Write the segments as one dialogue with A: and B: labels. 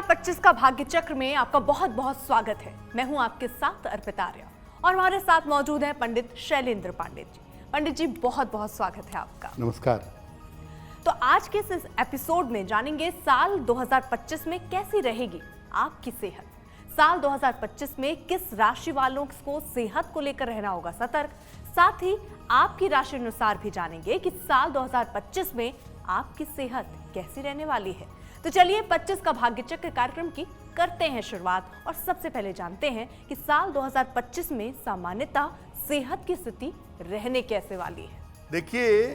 A: 2025 का भाग्य चक्र में आपका बहुत बहुत स्वागत है। मैं हूं आपके साथ अर्पिता आर्या और हमारे साथ मौजूद हैं पंडित शैलेंद्र पांडे जी। पंडित जी बहुत बहुत स्वागत है आपका।
B: नमस्कार।
A: तो आज के इस एपिसोड में जानेंगे साल 2025 में कैसी रहेगी आपकी सेहत। साल 2025 में किस राशि वालों को सेहत को लेकर रहना होगा सतर्क। साथ ही आपकी राशि अनुसार भी जानेंगे कि साल 2025 में आपकी सेहत कैसी रहने वाली है। तो चलिए 25 का भाग्य चक्र कार्यक्रम की करते हैं शुरुआत और सबसे पहले जानते हैं कि साल 2025 में सामान्यतः सेहत की स्थिति रहने कैसे वाली है।
B: देखिए,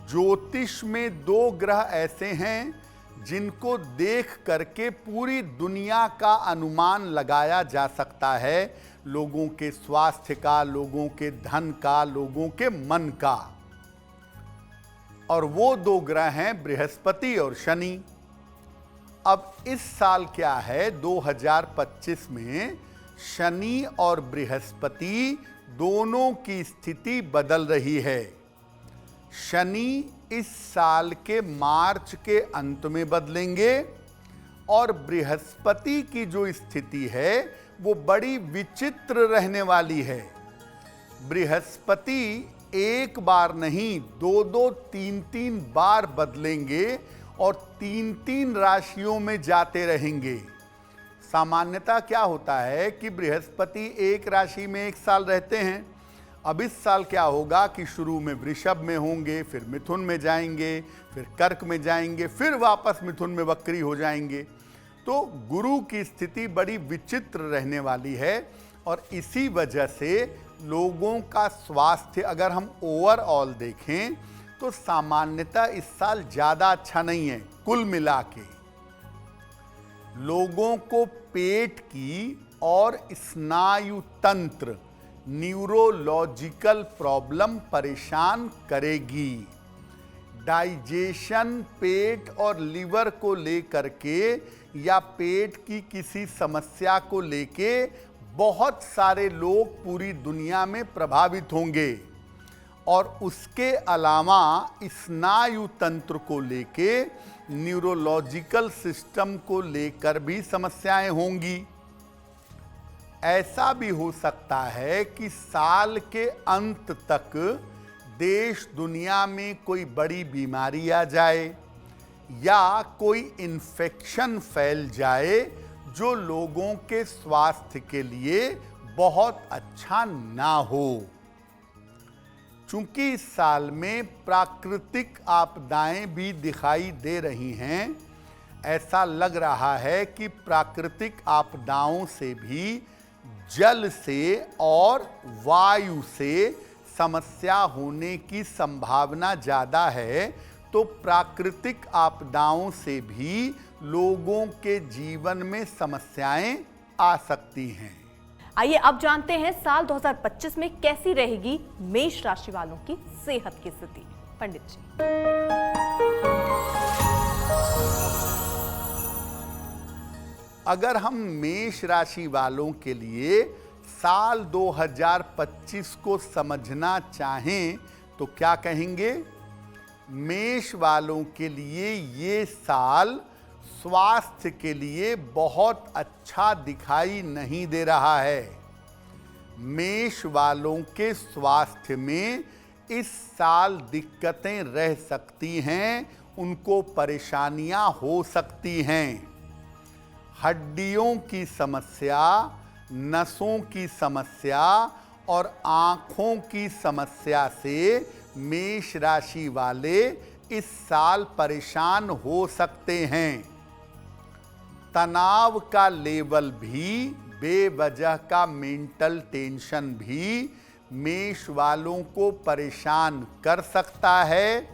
B: ज्योतिष में दो ग्रह ऐसे हैं जिनको देख करके पूरी दुनिया का अनुमान लगाया जा सकता है, लोगों के स्वास्थ्य का, लोगों के धन का, लोगों के मन का। और वो दो ग्रह हैं बृहस्पति और शनि। अब इस साल क्या है, 2025 में शनि और बृहस्पति दोनों की स्थिति बदल रही है। शनि इस साल के मार्च के अंत में बदलेंगे और बृहस्पति की जो स्थिति है वो बड़ी विचित्र रहने वाली है। बृहस्पति एक बार नहीं, दो दो तीन तीन बार बदलेंगे और तीन तीन राशियों में जाते रहेंगे। सामान्यतः क्या होता है कि बृहस्पति एक राशि में एक साल रहते हैं। अब इस साल क्या होगा कि शुरू में वृषभ में होंगे, फिर मिथुन में जाएंगे, फिर कर्क में जाएंगे, फिर वापस मिथुन में वक्री हो जाएंगे। तो गुरु की स्थिति बड़ी विचित्र रहने वाली है और इसी वजह से लोगों का स्वास्थ्य अगर हम ओवरऑल देखें तो सामान्यतः इस साल ज़्यादा अच्छा नहीं है। कुल मिला के लोगों को पेट की और स्नायु तंत्र, न्यूरोलॉजिकल प्रॉब्लम परेशान करेगी। डाइजेशन, पेट और लिवर को लेकर के या पेट की किसी समस्या को लेके बहुत सारे लोग पूरी दुनिया में प्रभावित होंगे। और उसके अलावा स्नायु तंत्र को लेके, न्यूरोलॉजिकल सिस्टम को लेकर भी समस्याएं होंगी। ऐसा भी हो सकता है कि साल के अंत तक देश दुनिया में कोई बड़ी बीमारी आ जाए या कोई इन्फेक्शन फैल जाए जो लोगों के स्वास्थ्य के लिए बहुत अच्छा ना हो। चूंकि इस साल में प्राकृतिक आपदाएं भी दिखाई दे रही हैं, ऐसा लग रहा है कि प्राकृतिक आपदाओं से भी जल से और वायु से समस्या होने की संभावना ज़्यादा है। तो प्राकृतिक आपदाओं से भी लोगों के जीवन में समस्याएं आ सकती हैं।
A: आइए अब जानते हैं साल 2025 में कैसी रहेगी मेष राशि वालों की सेहत की स्थिति। पंडित जी,
B: अगर हम मेष राशि वालों के लिए साल 2025 को समझना चाहें तो क्या कहेंगे? मेष वालों के लिए ये साल स्वास्थ्य के लिए बहुत अच्छा दिखाई नहीं दे रहा है। मेष वालों के स्वास्थ्य में इस साल दिक्कतें रह सकती हैं, उनको परेशानियां हो सकती हैं। हड्डियों की समस्या, नसों की समस्या और आँखों की समस्या से मेष राशि वाले इस साल परेशान हो सकते हैं। तनाव का लेवल भी, बेवजह का मेंटल टेंशन भी मेष वालों को परेशान कर सकता है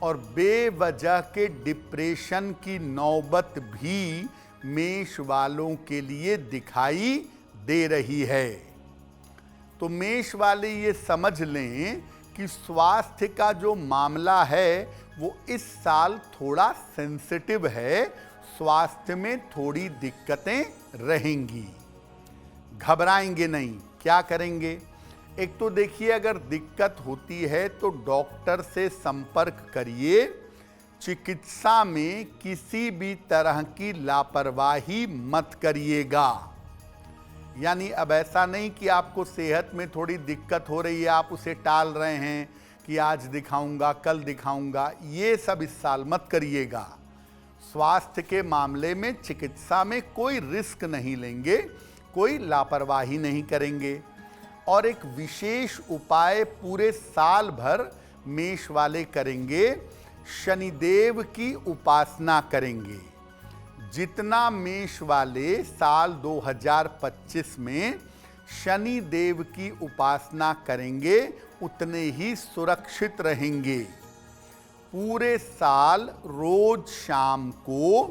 B: और बेवजह के डिप्रेशन की नौबत भी मेष वालों के लिए दिखाई दे रही है। तो मेष वाले ये समझ लें कि स्वास्थ्य का जो मामला है वो इस साल थोड़ा सेंसिटिव है, स्वास्थ्य में थोड़ी दिक्कतें रहेंगी। घबराएंगे नहीं, क्या करेंगे? एक तो देखिए, अगर दिक्कत होती है तो डॉक्टर से संपर्क करिए, चिकित्सा में किसी भी तरह की लापरवाही मत करिएगा। यानी अब ऐसा नहीं कि आपको सेहत में थोड़ी दिक्कत हो रही है, आप उसे टाल रहे हैं कि आज दिखाऊंगा, कल दिखाऊंगा, ये सब इस साल मत करिएगा। स्वास्थ्य के मामले में चिकित्सा में कोई रिस्क नहीं लेंगे, कोई लापरवाही नहीं करेंगे। और एक विशेष उपाय पूरे साल भर मेष वाले करेंगे, शनिदेव की उपासना करेंगे। जितना मेष वाले साल 2025 में शनि देव की उपासना करेंगे उतने ही सुरक्षित रहेंगे। पूरे साल रोज शाम को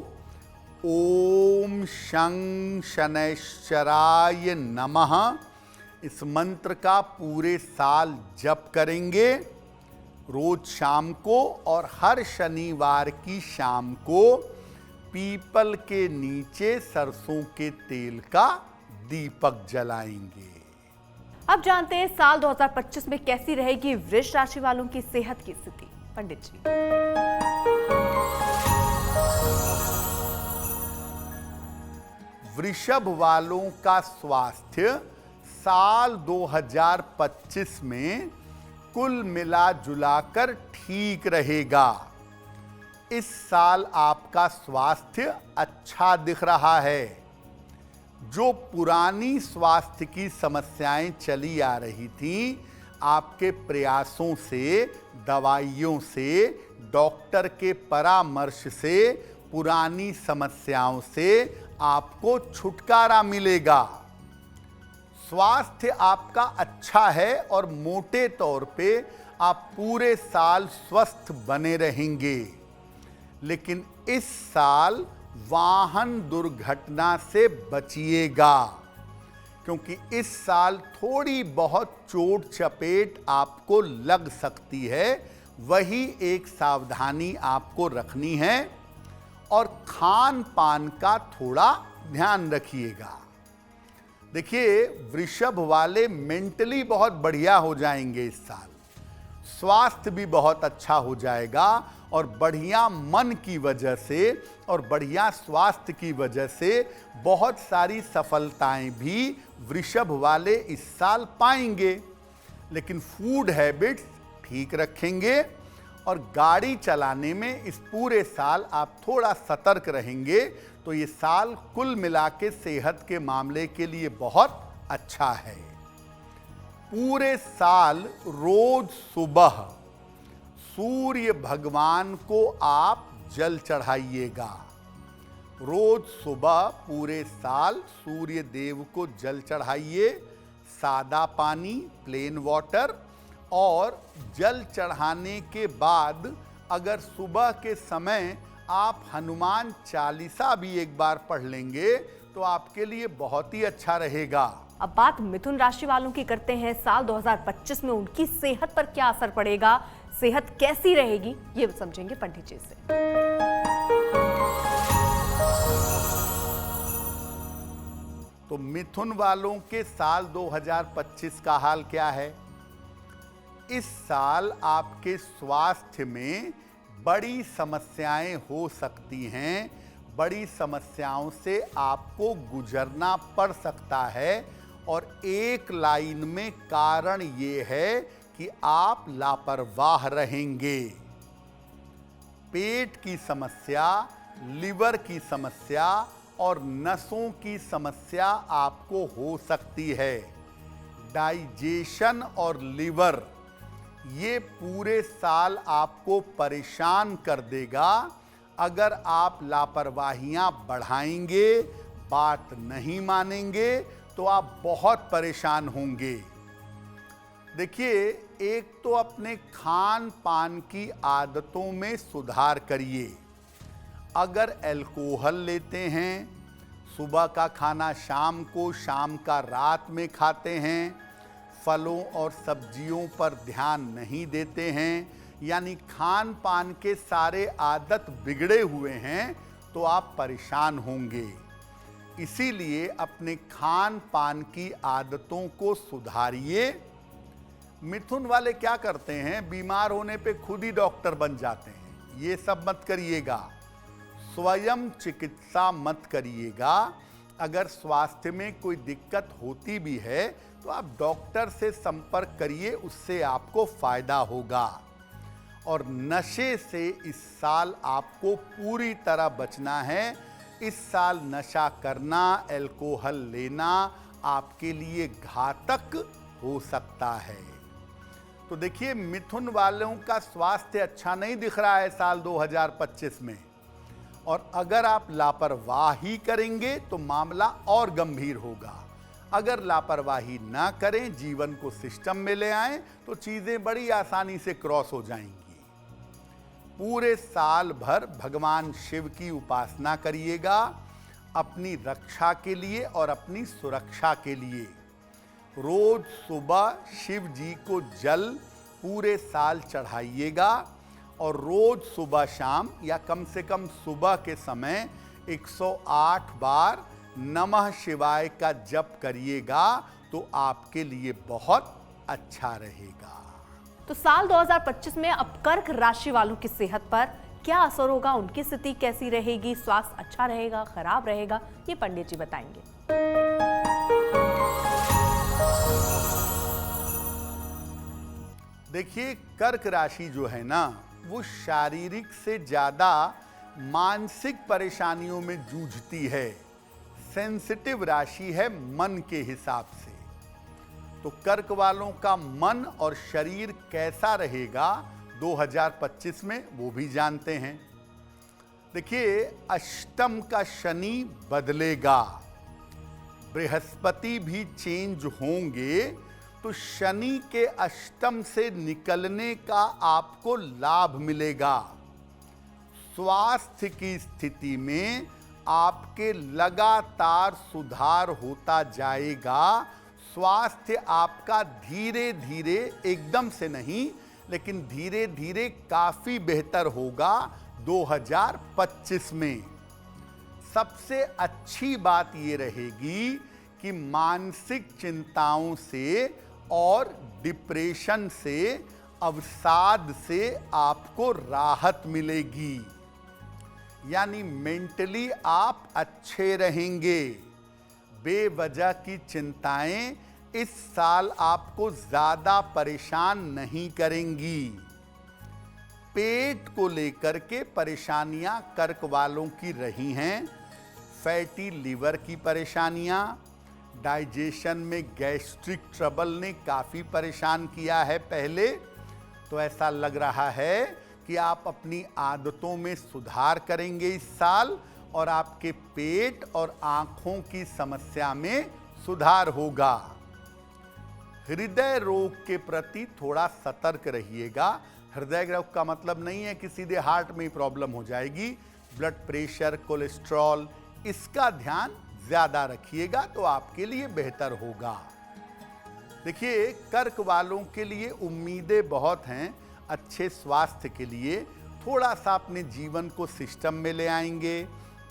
B: ओम शं शनैश्चराय नमः इस मंत्र का पूरे साल जप करेंगे रोज शाम को, और हर शनिवार की शाम को पीपल के नीचे सरसों के तेल का दीपक जलाएंगे।
A: अब जानते हैं साल 2025 में कैसी रहेगी वृष राशि वालों की सेहत की स्थिति। पंडित जी,
B: वृषभ वालों का स्वास्थ्य साल 2025 में कुल मिला जुलाकर ठीक रहेगा। इस साल आपका स्वास्थ्य अच्छा दिख रहा है। जो पुरानी स्वास्थ्य की समस्याएं चली आ रही थीं, आपके प्रयासों से, दवाइयों से, डॉक्टर के परामर्श से, पुरानी समस्याओं से आपको छुटकारा मिलेगा। स्वास्थ्य आपका अच्छा है और मोटे तौर पे आप पूरे साल स्वस्थ बने रहेंगे। लेकिन इस साल वाहन दुर्घटना से बचिएगा, क्योंकि इस साल थोड़ी बहुत चोट चपेट आपको लग सकती है। वही एक सावधानी आपको रखनी है, और खान पान का थोड़ा ध्यान रखिएगा। देखिए, वृषभ वाले मेंटली बहुत बढ़िया हो जाएंगे इस साल, स्वास्थ्य भी बहुत अच्छा हो जाएगा, और बढ़िया मन की वजह से और बढ़िया स्वास्थ्य की वजह से बहुत सारी सफलताएं भी वृषभ वाले इस साल पाएंगे। लेकिन फूड हैबिट्स ठीक रखेंगे, और गाड़ी चलाने में इस पूरे साल आप थोड़ा सतर्क रहेंगे, तो ये साल कुल मिला के सेहत के मामले के लिए बहुत अच्छा है। पूरे साल रोज सुबह सूर्य भगवान को आप जल चढ़ाइएगा। रोज सुबह पूरे साल सूर्य देव को जल चढ़ाइए, सादा पानी, प्लेन वाटर। और जल चढ़ाने के बाद अगर सुबह के समय आप हनुमान चालीसा भी एक बार पढ़ लेंगे तो आपके लिए बहुत ही अच्छा रहेगा।
A: अब बात मिथुन राशि वालों की करते हैं। साल 2025 में उनकी सेहत पर क्या असर पड़ेगा, सेहत कैसी रहेगी, ये समझेंगे पंडित जी से।
B: तो मिथुन वालों के साल 2025 का हाल क्या है? इस साल आपके स्वास्थ्य में बड़ी समस्याएं हो सकती हैं, बड़ी समस्याओं से आपको गुजरना पड़ सकता है, और एक लाइन में कारण ये है कि आप लापरवाह रहेंगे। पेट की समस्या, लिवर की समस्या और नसों की समस्या आपको हो सकती है। डाइजेशन और लिवर ये पूरे साल आपको परेशान कर देगा अगर आप लापरवाहियां बढ़ाएंगे, बात नहीं मानेंगे तो आप बहुत परेशान होंगे। देखिए, एक तो अपने खान पान की आदतों में सुधार करिए। अगर अल्कोहल लेते हैं, सुबह का खाना शाम को, शाम का रात में खाते हैं, फलों और सब्जियों पर ध्यान नहीं देते हैं, यानी खान पान के सारे आदत बिगड़े हुए हैं, तो आप परेशान होंगे। इसीलिए अपने खान पान की आदतों को सुधारिए। मिथुन वाले क्या करते हैं, बीमार होने पे खुद ही डॉक्टर बन जाते हैं, ये सब मत करिएगा। स्वयं चिकित्सा मत करिएगा। अगर स्वास्थ्य में कोई दिक्कत होती भी है तो आप डॉक्टर से संपर्क करिए, उससे आपको फायदा होगा। और नशे से इस साल आपको पूरी तरह बचना है। इस साल नशा करना, अल्कोहल लेना आपके लिए घातक हो सकता है। तो देखिए, मिथुन वालों का स्वास्थ्य अच्छा नहीं दिख रहा है साल 2025 में, और अगर आप लापरवाही करेंगे तो मामला और गंभीर होगा। अगर लापरवाही ना करें, जीवन को सिस्टम में ले आएं, तो चीजें बड़ी आसानी से क्रॉस हो जाएंगी। पूरे साल भर भगवान शिव की उपासना करिएगा, अपनी रक्षा के लिए और अपनी सुरक्षा के लिए। रोज सुबह शिव जी को जल पूरे साल चढ़ाइएगा, और रोज सुबह शाम या कम से कम सुबह के समय 108 बार नमः शिवाय का जप करिएगा, तो आपके लिए बहुत अच्छा रहेगा।
A: तो साल 2025 में अब कर्क राशि वालों की सेहत पर क्या असर होगा, उनकी स्थिति कैसी रहेगी, स्वास्थ्य अच्छा रहेगा, खराब रहेगा, ये पंडित जी बताएंगे।
B: देखिए, कर्क राशि जो है ना, वो शारीरिक से ज्यादा मानसिक परेशानियों में जूझती है। सेंसिटिव राशि है मन के हिसाब से। तो कर्क वालों का मन और शरीर कैसा रहेगा 2025 में, वो भी जानते हैं। देखिए, अष्टम का शनि बदलेगा, बृहस्पति भी चेंज होंगे, तो शनि के अष्टम से निकलने का आपको लाभ मिलेगा। स्वास्थ्य की स्थिति में आपके लगातार सुधार होता जाएगा। स्वास्थ्य आपका धीरे धीरे, एकदम से नहीं, लेकिन धीरे धीरे काफी बेहतर होगा 2025 में। सबसे अच्छी बात ये रहेगी कि मानसिक चिंताओं से और डिप्रेशन से, अवसाद से आपको राहत मिलेगी। यानी मेंटली आप अच्छे रहेंगे। बेवजह की चिंताएं इस साल आपको ज्यादा परेशान नहीं करेंगी। पेट को लेकर के परेशानियां कर्क वालों की रही हैं। फैटी लीवर की परेशानियां, डाइजेशन में गैस्ट्रिक ट्रबल ने काफी परेशान किया है पहले। तो ऐसा लग रहा है कि आप अपनी आदतों में सुधार करेंगे इस साल, और आपके पेट और आंखों की समस्या में सुधार होगा। हृदय रोग के प्रति थोड़ा सतर्क रहिएगा। हृदय रोग का मतलब नहीं है कि सीधे हार्ट में ही प्रॉब्लम हो जाएगी। ब्लड प्रेशर, कोलेस्ट्रॉल, इसका ध्यान ज्यादा रखिएगा तो आपके लिए बेहतर होगा। देखिए, कर्क वालों के लिए उम्मीदें बहुत हैं अच्छे स्वास्थ्य के लिए। थोड़ा सा अपने जीवन को सिस्टम में ले आएंगे,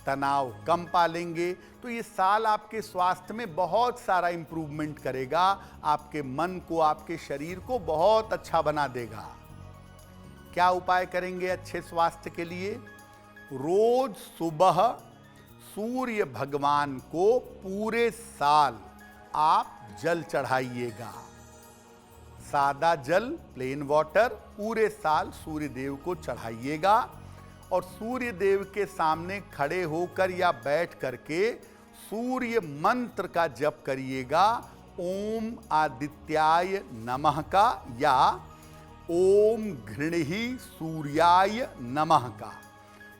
B: तनाव कम पालेंगे, तो ये साल आपके स्वास्थ्य में बहुत सारा इंप्रूवमेंट करेगा। आपके मन को, आपके शरीर को बहुत अच्छा बना देगा। क्या उपाय करेंगे अच्छे स्वास्थ्य के लिए? रोज सुबह सूर्य भगवान को पूरे साल आप जल चढ़ाइएगा। सादा जल, प्लेन वाटर, पूरे साल सूर्य देव को चढ़ाइएगा। और सूर्य देव के सामने खड़े होकर या बैठ करके सूर्य मंत्र का जप करिएगा। ओम आदित्याय नमः का या ओम घृणहि सूर्याय नमः का,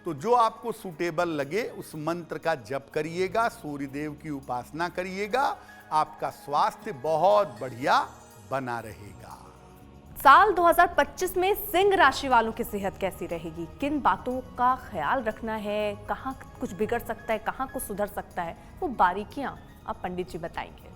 B: तो जो आपको सूटेबल लगे उस मंत्र का जप करिएगा, सूर्य देव की उपासना करिएगा। आपका स्वास्थ्य बहुत बढ़िया बना रहेगा।
A: साल 2025 में सिंह राशि वालों की सेहत कैसी रहेगी, किन बातों का ख्याल रखना है, कहाँ कुछ बिगड़ सकता है, कहाँ कुछ सुधर सकता है, वो बारीकियां अब पंडित जी बताएंगे।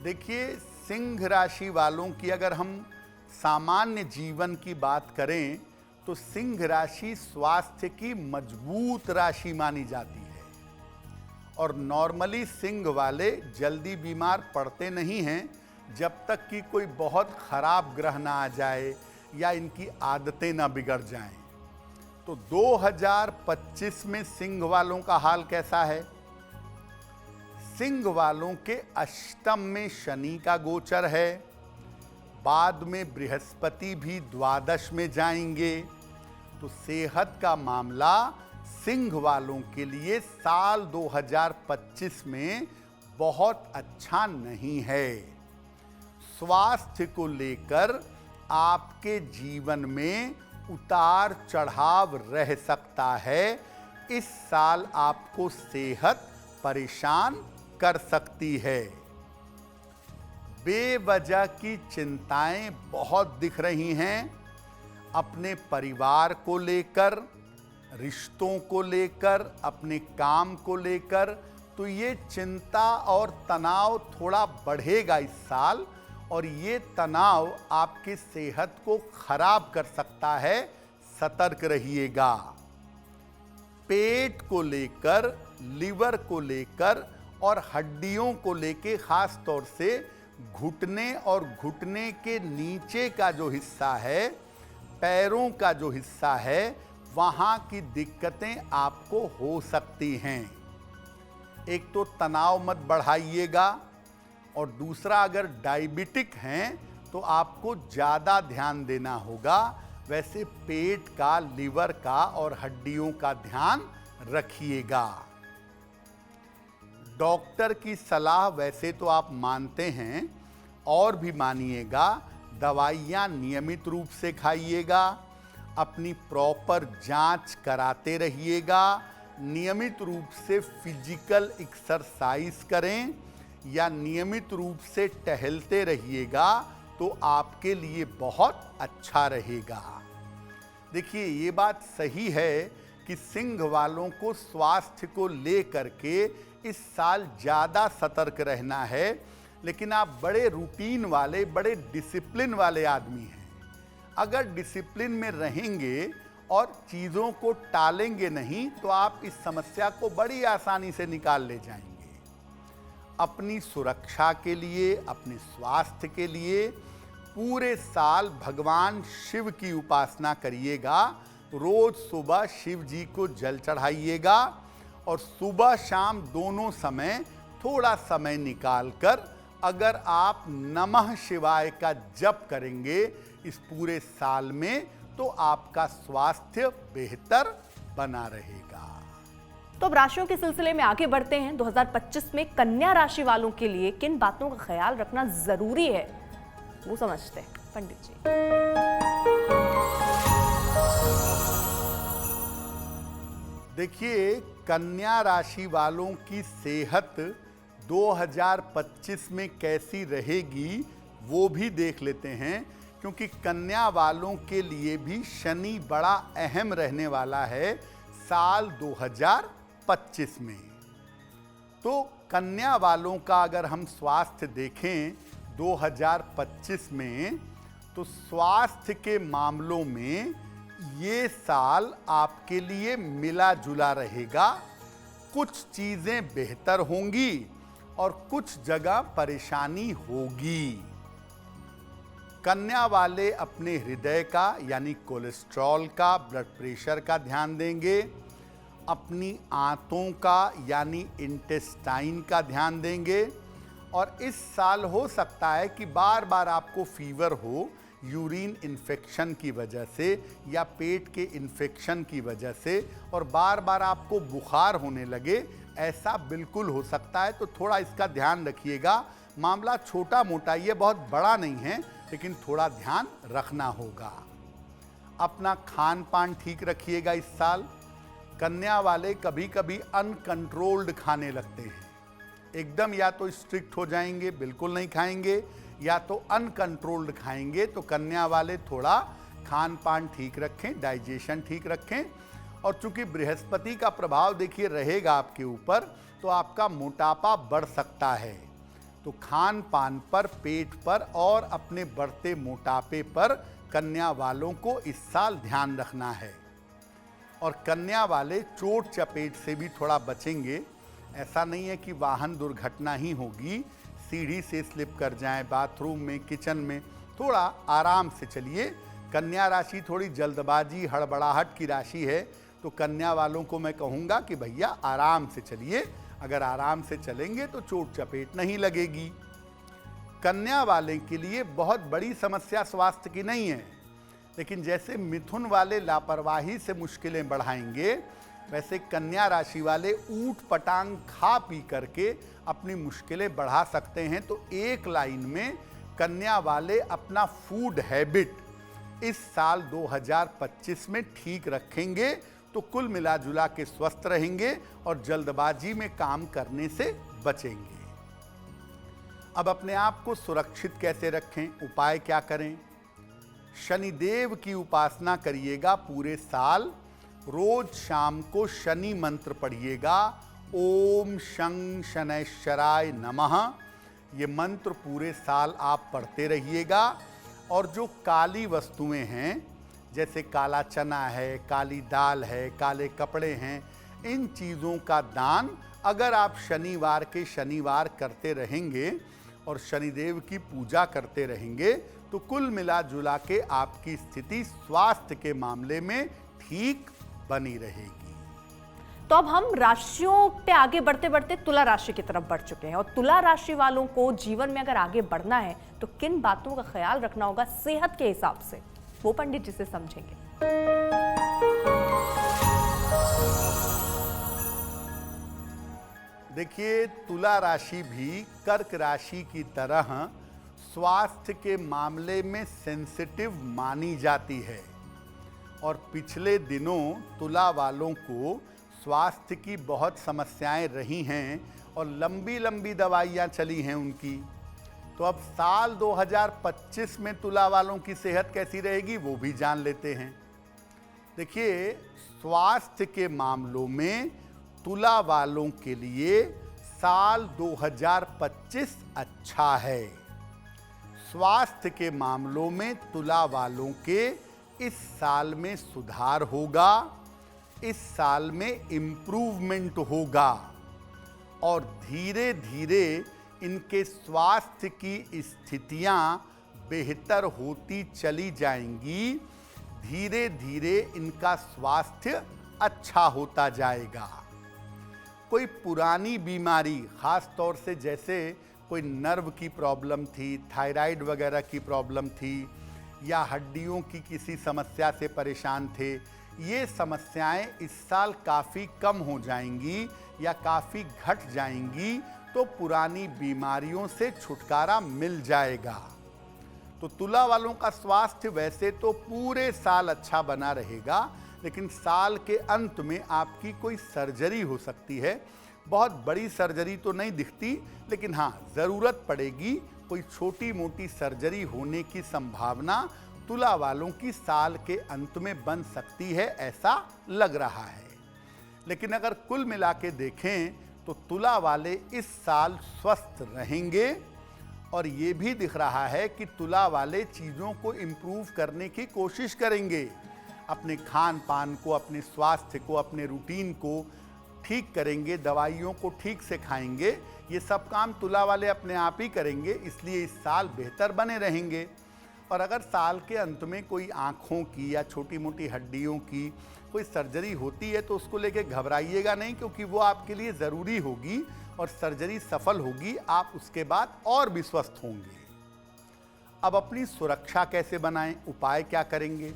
B: देखिए, सिंह राशि वालों की अगर हम सामान्य जीवन की बात करें तो सिंह राशि स्वास्थ्य की मजबूत राशि मानी जाती है। और नॉर्मली सिंह वाले जल्दी बीमार पड़ते नहीं हैं, जब तक कि कोई बहुत खराब ग्रह ना आ जाए या इनकी आदतें ना बिगड़ जाएं। तो 2025 में सिंह वालों का हाल कैसा है? सिंह वालों के अष्टम में शनि का गोचर है, बाद में बृहस्पति भी द्वादश में जाएंगे। तो सेहत का मामला सिंह वालों के लिए साल 2025 में बहुत अच्छा नहीं है। स्वास्थ्य को लेकर आपके जीवन में उतार चढ़ाव रह सकता है। इस साल आपको सेहत परेशान कर सकती है। बेवजह की चिंताएं बहुत दिख रही हैं, अपने परिवार को लेकर, रिश्तों को लेकर, अपने काम को लेकर। तो ये चिंता और तनाव थोड़ा बढ़ेगा इस साल, और ये तनाव आपकी सेहत को खराब कर सकता है। सतर्क रहिएगा। पेट को लेकर, लिवर को लेकर और हड्डियों को लेकर, खास तौर से घुटने और घुटने के नीचे का जो हिस्सा है, पैरों का जो हिस्सा है, वहाँ की दिक्कतें आपको हो सकती हैं। एक तो तनाव मत बढ़ाइएगा, और दूसरा अगर डायबिटिक हैं तो आपको ज़्यादा ध्यान देना होगा। वैसे पेट का, लिवर का और हड्डियों का ध्यान रखिएगा। डॉक्टर की सलाह वैसे तो आप मानते हैं, और भी मानिएगा। दवाइयाँ नियमित रूप से खाइएगा, अपनी प्रॉपर जांच कराते रहिएगा, नियमित रूप से फिजिकल एक्सरसाइज करें या नियमित रूप से टहलते रहिएगा, तो आपके लिए बहुत अच्छा रहेगा। देखिए, ये बात सही है कि सिंह वालों को स्वास्थ्य को लेकर के इस साल ज़्यादा सतर्क रहना है। लेकिन आप बड़े रूटीन वाले, बड़े डिसिप्लिन वाले आदमी हैं। अगर डिसिप्लिन में रहेंगे और चीज़ों को टालेंगे नहीं, तो आप इस समस्या को बड़ी आसानी से निकाल ले जाएंगे। अपनी सुरक्षा के लिए, अपने स्वास्थ्य के लिए पूरे साल भगवान शिव की उपासना करिएगा। रोज सुबह शिव जी को जल चढ़ाइएगा, और सुबह शाम दोनों समय थोड़ा समय निकालकर अगर आप नमः शिवाय का जप करेंगे इस पूरे साल में, तो आपका स्वास्थ्य बेहतर बना रहेगा।
A: तो अब राशियों के सिलसिले में आगे बढ़ते हैं। 2025 में कन्या राशि वालों के लिए किन बातों का ख्याल रखना जरूरी है, वो समझते हैं पंडित जी।
B: देखिए, कन्या राशि वालों की सेहत 2025 में कैसी रहेगी वो भी देख लेते हैं, क्योंकि कन्या वालों के लिए भी शनि बड़ा अहम रहने वाला है साल 2025 में। तो कन्या वालों का अगर हम स्वास्थ्य देखें 2025 में, तो स्वास्थ्य के मामलों में ये साल आपके लिए मिला जुला रहेगा। कुछ चीज़ें बेहतर होंगी और कुछ जगह परेशानी होगी। कन्या वाले अपने हृदय का यानी कोलेस्ट्रॉल का, ब्लड प्रेशर का ध्यान देंगे। अपनी आंतों का यानी इंटेस्टाइन का ध्यान देंगे। और इस साल हो सकता है कि बार बार आपको फीवर हो, यूरिन इन्फेक्शन की वजह से या पेट के इन्फेक्शन की वजह से, और बार बार आपको बुखार होने लगे, ऐसा बिल्कुल हो सकता है। तो थोड़ा इसका ध्यान रखिएगा। मामला छोटा मोटा, ये बहुत बड़ा नहीं है, लेकिन थोड़ा ध्यान रखना होगा। अपना खान पान ठीक रखिएगा इस साल। कन्या वाले कभी कभी अनकंट्रोल्ड खाने लगते हैं। एकदम या तो स्ट्रिक्ट हो जाएंगे, बिल्कुल नहीं खाएंगे, या तो अनकंट्रोल्ड खाएंगे। तो कन्या वाले थोड़ा खान पान ठीक रखें, डाइजेशन ठीक रखें। और चूंकि बृहस्पति का प्रभाव देखिए रहेगा आपके ऊपर, तो आपका मोटापा बढ़ सकता है। तो खान पान पर, पेट पर और अपने बढ़ते मोटापे पर कन्या वालों को इस साल ध्यान रखना है। और कन्या वाले चोट चपेट से भी थोड़ा बचेंगे। ऐसा नहीं है कि वाहन दुर्घटना ही होगी, सीढ़ी से स्लिप कर जाएं, बाथरूम में, किचन में, थोड़ा आराम से चलिए। कन्या राशि थोड़ी जल्दबाजी, हड़बड़ाहट की राशि है, तो कन्या वालों को मैं कहूँगा कि भैया आराम से चलिए। अगर आराम से चलेंगे तो चोट चपेट नहीं लगेगी। कन्या वाले के लिए बहुत बड़ी समस्या स्वास्थ्य की नहीं है, लेकिन जैसे मिथुन वाले लापरवाही से मुश्किलें बढ़ाएंगे, वैसे कन्या राशि वाले ऊट पटांग खा पी करके अपनी मुश्किलें बढ़ा सकते हैं। तो एक लाइन में कन्या वाले अपना फूड हैबिट इस साल 2025 में ठीक रखेंगे तो कुल मिला जुला के स्वस्थ रहेंगे और जल्दबाजी में काम करने से बचेंगे। अब अपने आप को सुरक्षित कैसे रखें, उपाय क्या करें? शनिदेव की उपासना करिएगा पूरे साल। रोज शाम को शनि मंत्र पढ़िएगा, ओम शं शनैश्चराय नमः। ये मंत्र पूरे साल आप पढ़ते रहिएगा। और जो काली वस्तुएं हैं, जैसे काला चना है, काली दाल है, काले कपड़े हैं, इन चीज़ों का दान अगर आप शनिवार के शनिवार करते रहेंगे और शनिदेव की पूजा करते रहेंगे तो कुल मिला जुला के आपकी स्थिति स्वास्थ्य के मामले में ठीक बनी रहेगी।
A: तो अब हम राशियों पे आगे बढ़ते बढ़ते तुला राशि की तरफ बढ़ चुके हैं और तुला राशि वालों को जीवन में अगर आगे बढ़ना है तो किन बातों का ख्याल रखना होगा सेहत के हिसाब से, वो पंडित जी से समझेंगे।
B: देखिए, तुला राशि भी कर्क राशि की तरह स्वास्थ्य के मामले में सेंसिटिव मानी जाती है और पिछले दिनों तुला वालों को स्वास्थ्य की बहुत समस्याएं रही हैं और लंबी लंबी दवाइयां चली हैं उनकी। तो अब साल 2025 में तुला वालों की सेहत कैसी रहेगी वो भी जान लेते हैं। देखिए, स्वास्थ्य के मामलों में तुला वालों के लिए साल 2025 अच्छा है। स्वास्थ्य के मामलों में तुला वालों के इस साल में सुधार होगा, इस साल में इम्प्रूवमेंट होगा और धीरे धीरे इनके स्वास्थ्य की स्थितियां बेहतर होती चली जाएंगी। धीरे धीरे इनका स्वास्थ्य अच्छा होता जाएगा। कोई पुरानी बीमारी, खास तौर से जैसे कोई नर्व की प्रॉब्लम थी, थायराइड वगैरह की प्रॉब्लम थी या हड्डियों की किसी समस्या से परेशान थे, ये समस्याएं इस साल काफ़ी कम हो जाएंगी या काफ़ी घट जाएंगी। तो पुरानी बीमारियों से छुटकारा मिल जाएगा। तो तुला वालों का स्वास्थ्य वैसे तो पूरे साल अच्छा बना रहेगा, लेकिन साल के अंत में आपकी कोई सर्जरी हो सकती है। बहुत बड़ी सर्जरी तो नहीं दिखती, लेकिन हाँ, ज़रूरत पड़ेगी। कोई छोटी मोटी सर्जरी होने की संभावना तुला वालों की साल के अंत में बन सकती है, ऐसा लग रहा है। लेकिन अगर कुल मिला के देखें तो तुला वाले इस साल स्वस्थ रहेंगे और ये भी दिख रहा है कि तुला वाले चीज़ों को इम्प्रूव करने की कोशिश करेंगे। अपने खान पान को, अपने स्वास्थ्य को, अपने रूटीन को ठीक करेंगे, दवाइयों को ठीक से खाएंगे। ये सब काम तुला वाले अपने आप ही करेंगे, इसलिए इस साल बेहतर बने रहेंगे। और अगर साल के अंत में कोई आँखों की या छोटी मोटी हड्डियों की कोई सर्जरी होती है तो उसको लेके घबराइएगा नहीं, क्योंकि वो आपके लिए ज़रूरी होगी और सर्जरी सफल होगी, आप उसके बाद और भी स्वस्थ होंगे। अब अपनी सुरक्षा कैसे बनाएं, उपाय क्या करेंगे?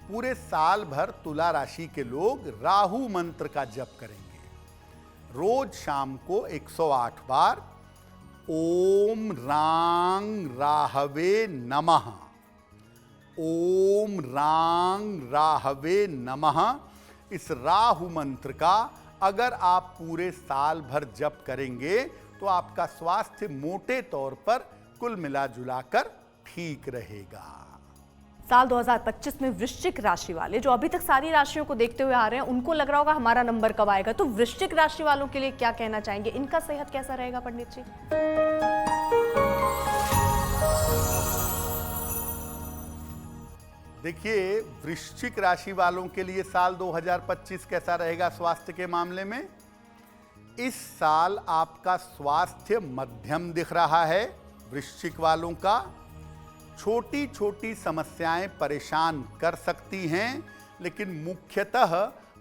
B: पूरे साल भर तुला राशि के लोग राहु मंत्र का जप करेंगे। रोज शाम को 108 बार ओम रांग राहवे नमः, ओम रांग राहवे नमः, इस राहु मंत्र का अगर आप पूरे साल भर जप करेंगे तो आपका स्वास्थ्य मोटे तौर पर कुल मिला जुलाकर ठीक रहेगा।
A: साल 2025 में वृश्चिक राशि वाले जो अभी तक सारी राशियों को देखते हुए आ रहे हैं, उनको लग रहा होगा हमारा नंबर कब आएगा, तो वृश्चिक राशि वालों के लिए क्या कहना चाहेंगे? इनका सेहत कैसा रहेगा पंडित जी?
B: देखिए, वृश्चिक राशि वालों के लिए साल 2025 कैसा रहेगा स्वास्थ्य के मामले में? इस साल आपका स्वास्थ्य मध्यम दिख रहा है। वृश्चिक वालों का छोटी छोटी समस्याएं परेशान कर सकती हैं, लेकिन मुख्यतः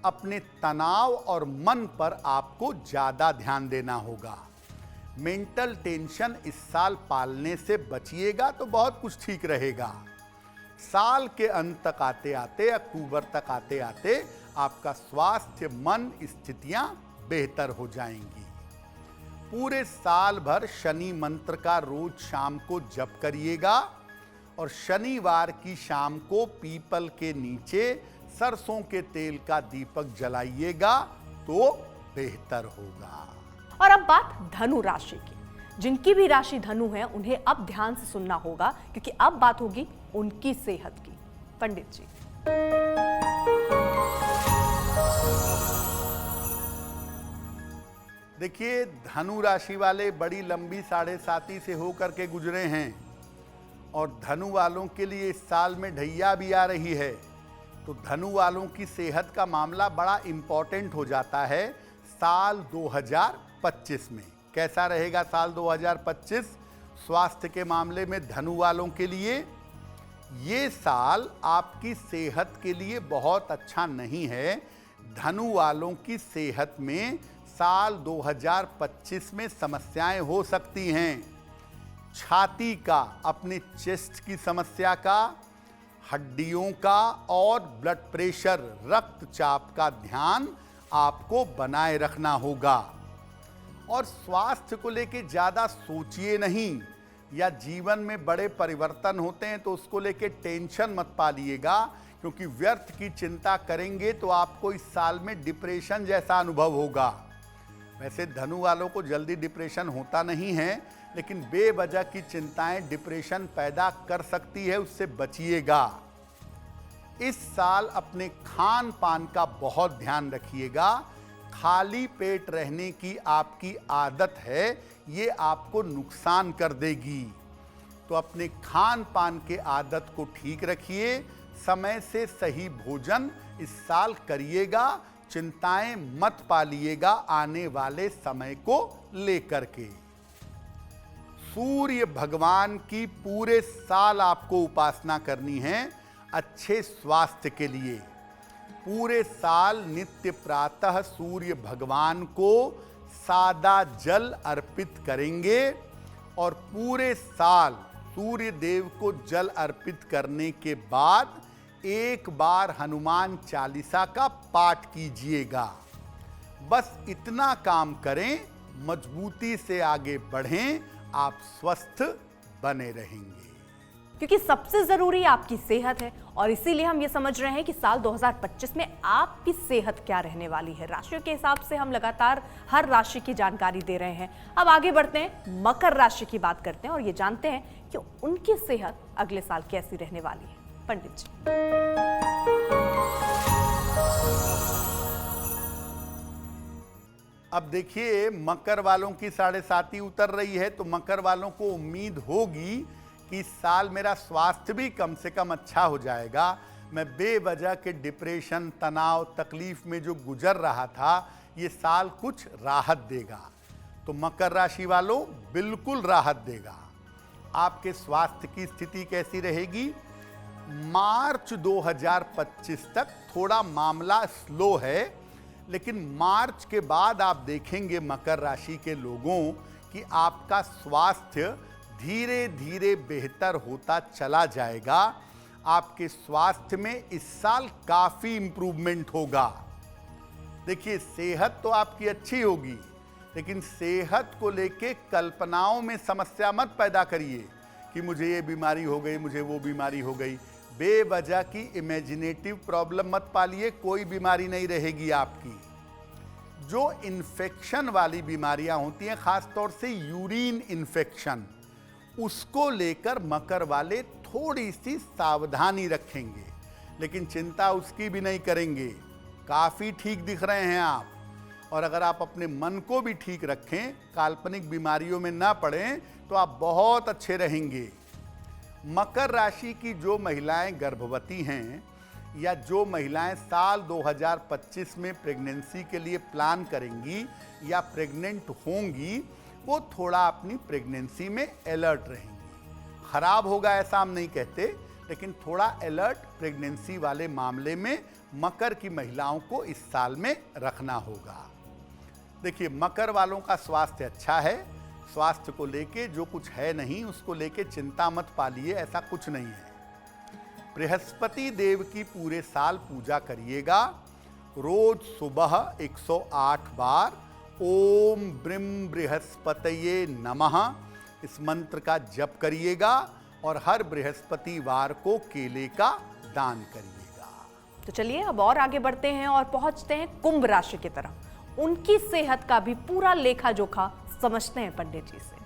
B: अपने तनाव और मन पर आपको ज़्यादा ध्यान देना होगा। मेंटल टेंशन इस साल पालने से बचिएगा तो बहुत कुछ ठीक रहेगा। साल के अंत तक आते आते, अक्टूबर तक आते आते आपका स्वास्थ्य, मन स्थितियां बेहतर हो जाएंगी। पूरे साल भर शनि मंत्र का रोज शाम को जप करिएगा और शनिवार की शाम को पीपल के नीचे सरसों के तेल का दीपक जलाइएगा तो बेहतर होगा।
A: और अब बात धनु राशि की। जिनकी भी राशि धनु है उन्हें अब ध्यान से सुनना होगा, क्योंकि अब बात होगी उनकी सेहत की। पंडित जी,
B: देखिए, धनु राशि वाले बड़ी लंबी 7.5 से होकर के गुजरे हैं और धनु वालों के लिए इस साल में ढैया भी आ रही है, तो धनु वालों की सेहत का मामला बड़ा इंपॉर्टेंट हो जाता है साल 2025 में। कैसा रहेगा साल 2025 स्वास्थ्य के मामले में धनु वालों के लिए? ये साल आपकी सेहत के लिए बहुत अच्छा नहीं है। धनु वालों की सेहत में साल 2025 में समस्याएं हो सकती हैं। छाती का, अपने चेस्ट की समस्या का, हड्डियों का और ब्लड प्रेशर, रक्तचाप का ध्यान आपको बनाए रखना होगा। और स्वास्थ्य को लेके ज़्यादा सोचिए नहीं, या जीवन में बड़े परिवर्तन होते हैं तो उसको लेके टेंशन मत पालिएगा, क्योंकि व्यर्थ की चिंता करेंगे तो आपको इस साल में डिप्रेशन जैसा अनुभव होगा। वैसे धनु वालों को जल्दी डिप्रेशन होता नहीं है, लेकिन बेवजह की चिंताएं डिप्रेशन पैदा कर सकती है, उससे बचिएगा। इस साल अपने खान पान का बहुत ध्यान रखिएगा। खाली पेट रहने की आपकी आदत है, ये आपको नुकसान कर देगी। तो अपने खान पान के आदत को ठीक रखिए। समय से सही भोजन इस साल करिएगा। चिंताएं मत पालिएगा आने वाले समय को लेकर के। सूर्य भगवान की पूरे साल आपको उपासना करनी है अच्छे स्वास्थ्य के लिए। पूरे साल नित्य प्रातः सूर्य भगवान को सादा जल अर्पित करेंगे और पूरे साल सूर्य देव को जल अर्पित करने के बाद एक बार हनुमान चालीसा का पाठ कीजिएगा। बस इतना काम करें, मजबूती से आगे बढ़ें, आप स्वस्थ बने रहेंगे।
A: क्योंकि सबसे जरूरी आपकी सेहत है और इसीलिए हम ये समझ रहे हैं कि साल 2025 में आपकी सेहत क्या रहने वाली है। राशियों के हिसाब से हम लगातार हर राशि की जानकारी दे रहे हैं। अब आगे बढ़ते हैं, मकर राशि की बात करते हैं और ये जानते हैं कि उनकी सेहत अगले साल कैसी रहने वाली है। पंडित जी,
B: अब देखिए, मकर वालों की 7.5 उतर रही है, तो मकर वालों को उम्मीद होगी कि इस साल मेरा स्वास्थ्य भी कम से कम अच्छा हो जाएगा। मैं बेवजह के डिप्रेशन, तनाव, तकलीफ में जो गुजर रहा था, ये साल कुछ राहत देगा। तो मकर राशि वालों, बिल्कुल राहत देगा। आपके स्वास्थ्य की स्थिति कैसी रहेगी? मार्च 2025 तक थोड़ा मामला स्लो है, लेकिन मार्च के बाद आप देखेंगे मकर राशि के लोगों कि आपका स्वास्थ्य धीरे धीरे बेहतर होता चला जाएगा। आपके स्वास्थ्य में इस साल काफ़ी इम्प्रूवमेंट होगा। देखिए, सेहत तो आपकी अच्छी होगी, लेकिन सेहत को लेके कल्पनाओं में समस्या मत पैदा करिए कि मुझे ये बीमारी हो गई, मुझे वो बीमारी हो गई। बेवजह की इमेजिनेटिव प्रॉब्लम मत पालिए, कोई बीमारी नहीं रहेगी आपकी। जो इन्फेक्शन वाली बीमारियां होती हैं, खास तौर से यूरिन इन्फेक्शन, उसको लेकर मकर वाले थोड़ी सी सावधानी रखेंगे, लेकिन चिंता उसकी भी नहीं करेंगे। काफ़ी ठीक दिख रहे हैं आप। और अगर आप अपने मन को भी ठीक रखें, काल्पनिक बीमारियों में ना पड़ें, तो आप बहुत अच्छे रहेंगे। मकर राशि की जो महिलाएं गर्भवती हैं, या जो महिलाएं साल 2025 में प्रेगनेंसी के लिए प्लान करेंगी या प्रेग्नेंट होंगी, वो थोड़ा अपनी प्रेगनेंसी में अलर्ट रहेंगी। खराब होगा ऐसा हम नहीं कहते, लेकिन थोड़ा अलर्ट प्रेगनेंसी वाले मामले में मकर की महिलाओं को इस साल में रखना होगा। देखिए, मकर वालों का स्वास्थ्य अच्छा है। स्वास्थ्य को लेके जो कुछ है नहीं, उसको लेके चिंता मत पालिए, ऐसा कुछ नहीं है। बृहस्पति देव की पूरे साल पूजा करिएगा। रोज सुबह 108 बार ओम ब्रीम बृहस्पतये नमः इस मंत्र का जप करिएगा और हर बृहस्पतिवार को केले का दान करिएगा।
A: तो चलिए अब और आगे बढ़ते हैं और पहुंचते हैं कुंभ राशि की तरफ। उनकी सेहत का भी पूरा लेखा जोखा समझते हैं पंडित जी से।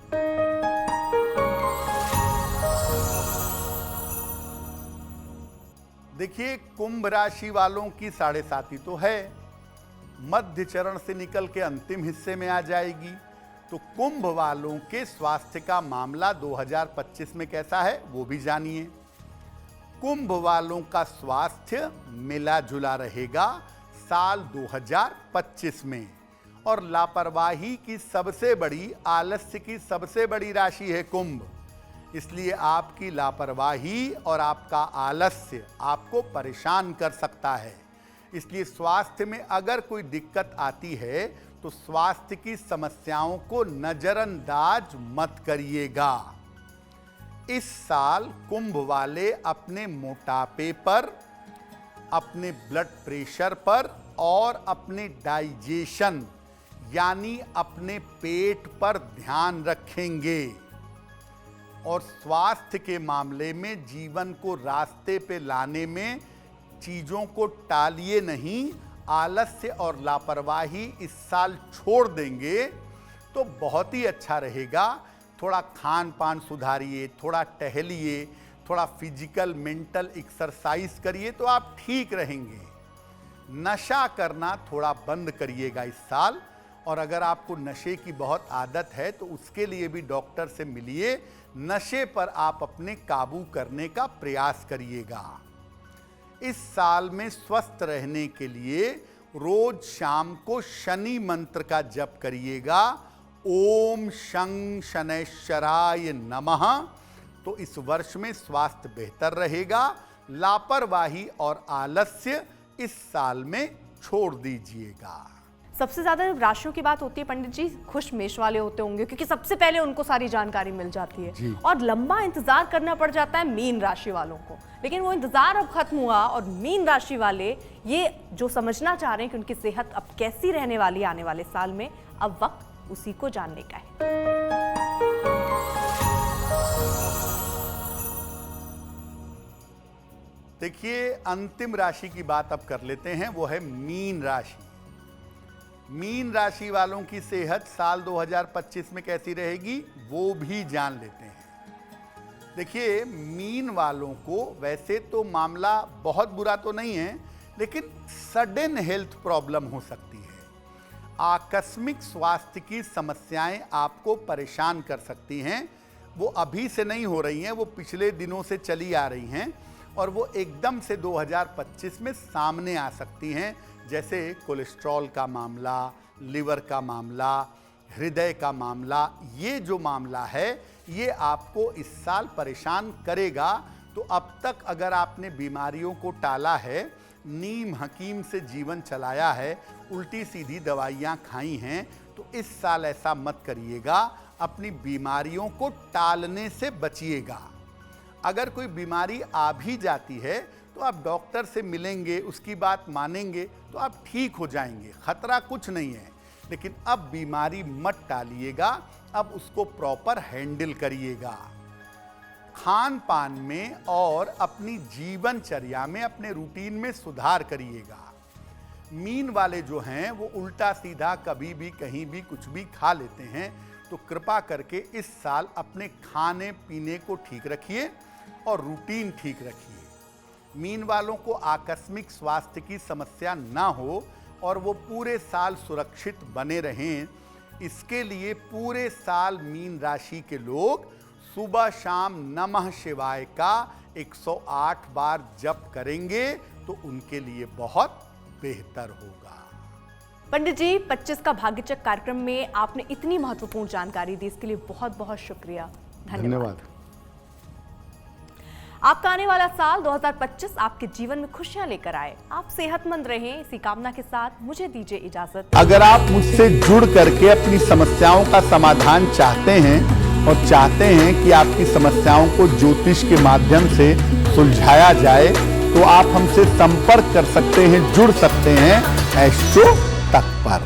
B: देखिए, कुंभ राशि वालों की 7.5 तो है, मध्य चरण से निकल के अंतिम हिस्से में आ जाएगी। तो कुंभ वालों के स्वास्थ्य का मामला 2025 में कैसा है वो भी जानिए। कुंभ वालों का स्वास्थ्य मिला जुला रहेगा साल 2025 में, और लापरवाही की सबसे बड़ी, आलस्य की सबसे बड़ी राशि है कुंभ। इसलिए आपकी लापरवाही और आपका आलस्य आपको परेशान कर सकता है। इसलिए स्वास्थ्य में अगर कोई दिक्कत आती है तो स्वास्थ्य की समस्याओं को नजरअंदाज मत करिएगा। इस साल कुंभ वाले अपने मोटापे पर, अपने ब्लड प्रेशर पर और अपने डाइजेशन यानी अपने पेट पर ध्यान रखेंगे, और स्वास्थ्य के मामले में जीवन को रास्ते पे लाने में चीज़ों को टालिए नहीं। आलस्य और लापरवाही इस साल छोड़ देंगे तो बहुत ही अच्छा रहेगा। थोड़ा खान पान सुधारिए, थोड़ा टहलिए, थोड़ा फिजिकल मेंटल एक्सरसाइज करिए तो आप ठीक रहेंगे। नशा करना थोड़ा बंद करिएगा इस साल, और अगर आपको नशे की बहुत आदत है तो उसके लिए भी डॉक्टर से मिलिए। नशे पर आप अपने काबू करने का प्रयास करिएगा। इस साल में स्वस्थ रहने के लिए रोज शाम को शनि मंत्र का जप करिएगा, ओम शं शनैश्चराय नमः। तो इस वर्ष में स्वास्थ्य बेहतर रहेगा। लापरवाही और आलस्य इस साल में छोड़ दीजिएगा।
A: सबसे ज्यादा जब राशियों की बात होती है पंडित जी, खुश मेष वाले होते होंगे क्योंकि सबसे पहले उनको सारी जानकारी मिल जाती है, और लंबा इंतजार करना पड़ जाता है मीन राशि वालों को। लेकिन वो इंतजार अब खत्म हुआ और मीन राशि वाले ये जो समझना चाह रहे हैं कि उनकी सेहत अब कैसी रहने वाली है आने वाले साल में, अब वक्त उसी को जानने का है।
B: देखिए, अंतिम राशि की बात अब कर लेते हैं, वो है मीन राशि। मीन राशि वालों की सेहत साल 2025 में कैसी रहेगी वो भी जान लेते हैं। देखिए, मीन वालों को वैसे तो मामला बहुत बुरा तो नहीं है, लेकिन सडन हेल्थ प्रॉब्लम हो सकती है। आकस्मिक स्वास्थ्य की समस्याएं आपको परेशान कर सकती हैं। वो अभी से नहीं हो रही हैं, वो पिछले दिनों से चली आ रही हैं, और वो एकदम से 2025 में सामने आ सकती हैं। जैसे कोलेस्ट्रॉल का मामला, लिवर का मामला, हृदय का मामला। ये जो मामला है ये आपको इस साल परेशान करेगा। तो अब तक अगर आपने बीमारियों को टाला है, नीम हकीम से जीवन चलाया है, उल्टी सीधी दवाइयाँ खाई हैं, तो इस साल ऐसा मत करिएगा। अपनी बीमारियों को टालने से बचिएगा। अगर कोई बीमारी आ भी जाती है तो आप डॉक्टर से मिलेंगे, उसकी बात मानेंगे तो आप ठीक हो जाएंगे, खतरा कुछ नहीं है। लेकिन अब बीमारी मत टालिएगा, अब उसको प्रॉपर हैंडल करिएगा। खान पान में और अपनी जीवनचर्या में, अपने रूटीन में सुधार करिएगा। मीन वाले जो हैं वो उल्टा सीधा कभी भी कहीं भी कुछ भी खा लेते हैं, तो कृपा करके इस साल अपने खाने पीने को ठीक रखिए और रूटीन ठीक रखिए। मीन वालों को आकस्मिक स्वास्थ्य की समस्या ना हो और वो पूरे साल सुरक्षित बने रहें, इसके लिए पूरे साल मीन राशि के लोग सुबह शाम नमः शिवाय का 108 बार जप करेंगे तो उनके लिए बहुत बेहतर होगा।
A: पंडित जी, 25 का भाग्यचक्र कार्यक्रम में आपने इतनी महत्वपूर्ण जानकारी दी, इसके लिए बहुत बहुत शुक्रिया। धन्यवाद। आपका आने वाला साल 2025 आपके जीवन में खुशियां लेकर आए। आप सेहतमंद रहें, इसी कामना के साथ मुझे दीजिए इजाजत।
B: अगर आप मुझसे जुड़ करके अपनी समस्याओं का समाधान चाहते हैं और चाहते हैं कि आपकी समस्याओं को ज्योतिष के माध्यम से सुलझाया जाए, तो आप हमसे संपर्क कर सकते हैं, जुड़ सकते हैं एस्ट्रो तक पर।